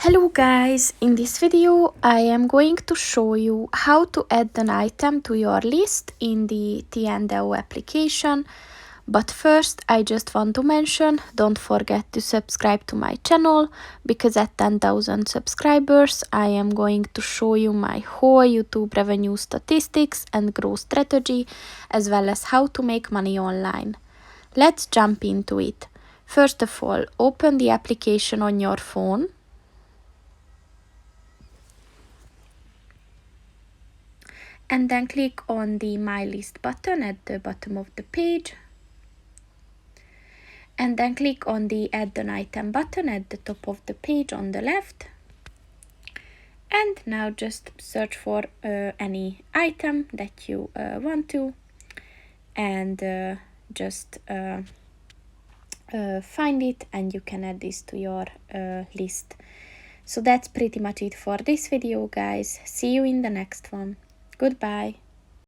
Hello guys, in this video I am going to show you how to add an item to your list in the Tiendeo application. But first I just want to mention, don't forget to subscribe to my channel, because at 10,000 subscribers I am going to show you my whole YouTube revenue statistics and growth strategy, as well as how to make money online. Let's jump into it. First of all, open the application on your phone. And then click on the My List button at the bottom of the page. And then click on the Add an Item button at the top of the page on the left. And now just search for any item that you want to, and just find it, and you can add this to your list. So that's pretty much it for this video, guys. See you in the next one. Goodbye.